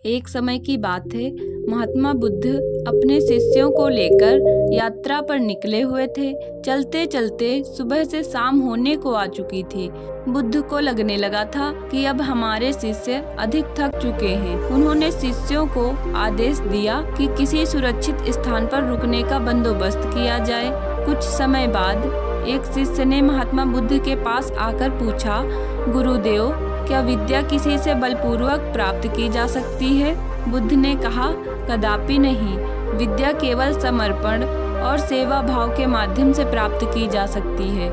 एक समय की बात है, महात्मा बुद्ध अपने शिष्यों को लेकर यात्रा पर निकले हुए थे। चलते चलते सुबह से शाम होने को आ चुकी थी। बुद्ध को लगने लगा था कि अब हमारे शिष्य अधिक थक चुके हैं। उन्होंने शिष्यों को आदेश दिया कि किसी सुरक्षित स्थान पर रुकने का बंदोबस्त किया जाए। कुछ समय बाद एक शिष्य ने महात्मा बुद्ध के पास आकर पूछा, गुरुदेव, क्या विद्या किसी से बलपूर्वक प्राप्त की जा सकती है? बुद्ध ने कहा, कदापि नहीं। विद्या केवल समर्पण और सेवा भाव के माध्यम से प्राप्त की जा सकती है।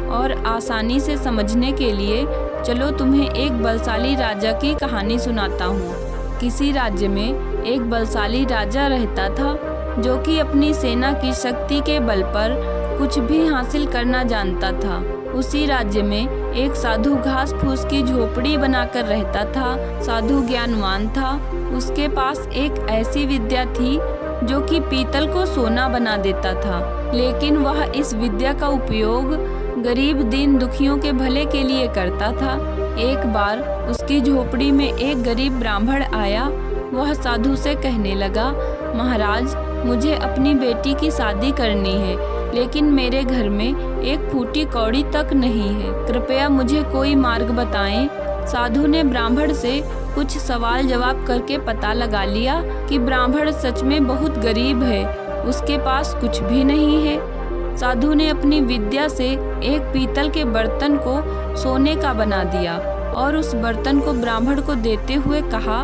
और आसानी से समझने के लिए चलो तुम्हें एक बलशाली राजा की कहानी सुनाता हूँ। किसी राज्य में एक बलशाली राजा रहता था जो कि अपनी सेना की शक्ति के बल पर कुछ भी हासिल करना जानता था। उसी राज्य में एक साधु घास फूस की झोपड़ी बनाकर रहता था। साधु ज्ञानवान था। उसके पास एक ऐसी विद्या थी जो कि पीतल को सोना बना देता था, लेकिन वह इस विद्या का उपयोग गरीब दीन दुखियों के भले के लिए करता था। एक बार उसकी झोपड़ी में एक गरीब ब्राह्मण आया। वह साधु से कहने लगा, महाराज, मुझे अपनी बेटी की शादी करनी है, लेकिन मेरे घर में एक फूटी कौड़ी तक नहीं है। कृपया मुझे कोई मार्ग बताएं। साधु ने ब्राह्मण से कुछ सवाल जवाब करके पता लगा लिया कि ब्राह्मण सच में बहुत गरीब है, उसके पास कुछ भी नहीं है। साधु ने अपनी विद्या से एक पीतल के बर्तन को सोने का बना दिया और उस बर्तन को ब्राह्मण को देते हुए कहा,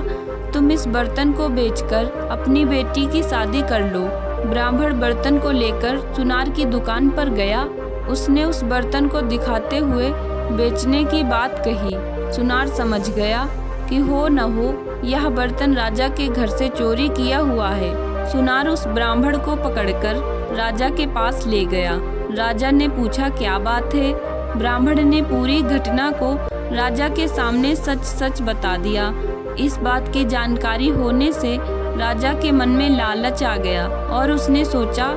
तुम इस बर्तन को बेचकर अपनी बेटी की शादी कर लो। ब्राह्मण बर्तन को लेकर सुनार की दुकान पर गया। उसने उस बर्तन को दिखाते हुए बेचने की बात कही। सुनार समझ गया कि हो न हो यह बर्तन राजा के घर से चोरी किया हुआ है। सुनार उस ब्राह्मण को पकड़कर राजा के पास ले गया। राजा ने पूछा, क्या बात है? ब्राह्मण ने पूरी घटना को राजा के सामने सच सच बता दिया। इस बात की जानकारी होने से राजा के मन में लालच आ गया और उसने सोचा,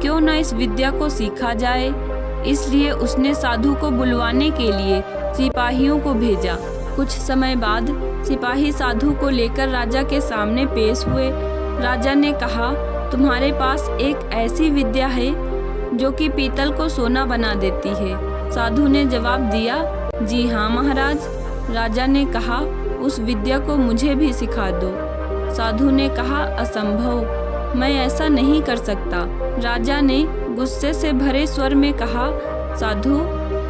क्यों न इस विद्या को सीखा जाए। इसलिए उसने साधु को बुलवाने के लिए सिपाहियों को भेजा। कुछ समय बाद सिपाही साधु को लेकर राजा के सामने पेश हुए। राजा ने कहा, तुम्हारे पास एक ऐसी विद्या है जो कि पीतल को सोना बना देती है। साधु ने जवाब दिया, जी हाँ महाराज। राजा ने कहा, उस विद्या को मुझे भी सिखा दो। साधु ने कहा, असंभव, मैं ऐसा नहीं कर सकता। राजा ने गुस्से से भरे स्वर में कहा, साधु,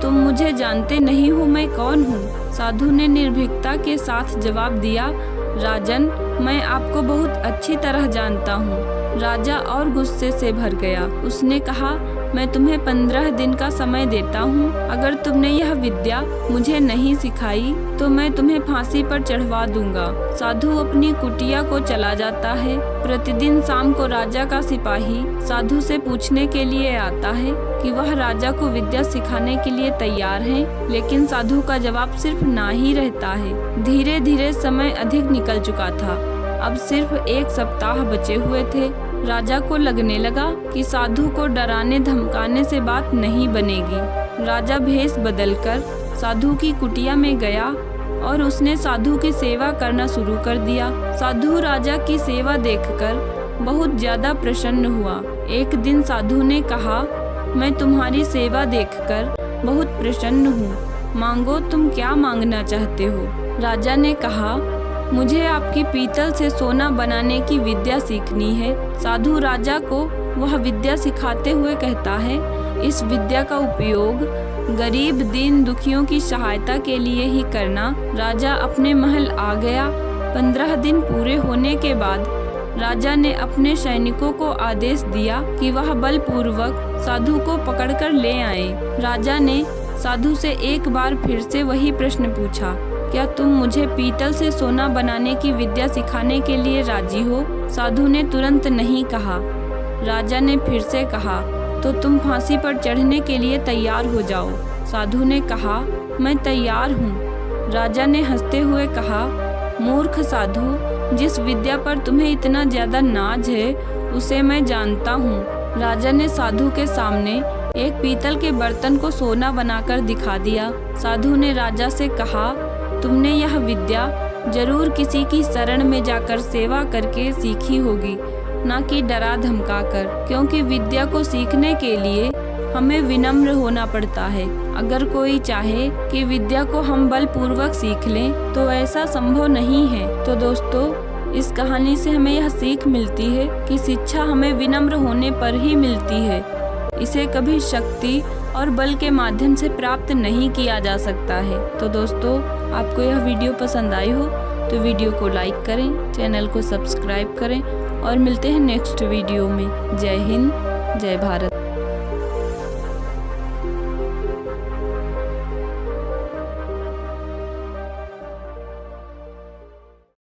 तुम मुझे जानते नहीं हो मैं कौन हूँ। साधु ने निर्भीकता के साथ जवाब दिया, राजन, मैं आपको बहुत अच्छी तरह जानता हूँ। राजा और गुस्से से भर गया। उसने कहा, मैं तुम्हें 15 दिन का समय देता हूँ। अगर तुमने यह विद्या मुझे नहीं सिखाई तो मैं तुम्हें फांसी पर चढ़वा दूंगा। साधु अपनी कुटिया को चला जाता है। प्रतिदिन शाम को राजा का सिपाही साधु से पूछने के लिए आता है कि वह राजा को विद्या सिखाने के लिए तैयार है, लेकिन साधु का जवाब सिर्फ ना ही रहता है। धीरे धीरे समय अधिक निकल चुका था। अब सिर्फ एक सप्ताह बचे हुए थे। राजा को लगने लगा कि साधु को डराने धमकाने से बात नहीं बनेगी। राजा भेष बदलकर साधु की कुटिया में गया और उसने साधु की सेवा करना शुरू कर दिया। साधु राजा की सेवा देखकर बहुत ज्यादा प्रसन्न हुआ। एक दिन साधु ने कहा, मैं तुम्हारी सेवा देखकर बहुत प्रसन्न हूँ। मांगो, तुम क्या मांगना चाहते हो? राजा ने कहा, मुझे आपकी पीतल से सोना बनाने की विद्या सीखनी है। साधु राजा को वह विद्या सिखाते हुए कहता है, इस विद्या का उपयोग गरीब दीन दुखियों की सहायता के लिए ही करना। राजा अपने महल आ गया। 15 दिन पूरे होने के बाद राजा ने अपने सैनिकों को आदेश दिया कि वह बलपूर्वक साधु को पकड़कर ले आए। राजा ने साधु से एक बार फिर से वही प्रश्न पूछा, क्या तुम मुझे पीतल से सोना बनाने की विद्या सिखाने के लिए राजी हो? साधु ने तुरंत नहीं कहा। राजा ने फिर से कहा, तो तुम फांसी पर चढ़ने के लिए तैयार हो जाओ। साधु ने कहा, मैं तैयार हूँ। राजा ने हंसते हुए कहा, मूर्ख साधु, जिस विद्या पर तुम्हें इतना ज्यादा नाज है उसे मैं जानता हूँ। राजा ने साधु के सामने एक पीतल के बर्तन को सोना बनाकर दिखा दिया। साधु ने राजा से कहा, तुमने यह विद्या जरूर किसी की शरण में जाकर सेवा करके सीखी होगी, ना कि डरा धमका कर, क्योंकि विद्या को सीखने के लिए हमें विनम्र होना पड़ता है। अगर कोई चाहे कि विद्या को हम बलपूर्वक सीख लें तो ऐसा संभव नहीं है। तो दोस्तों, इस कहानी से हमें यह सीख मिलती है कि शिक्षा हमें विनम्र होने पर ही मिलती है। इसे कभी शक्ति और बल के माध्यम से प्राप्त नहीं किया जा सकता है। तो दोस्तों, आपको यह वीडियो पसंद आई हो तो वीडियो को लाइक करें, चैनल को सब्सक्राइब करें और मिलते हैं नेक्स्ट वीडियो में। जय हिंद, जय भारत।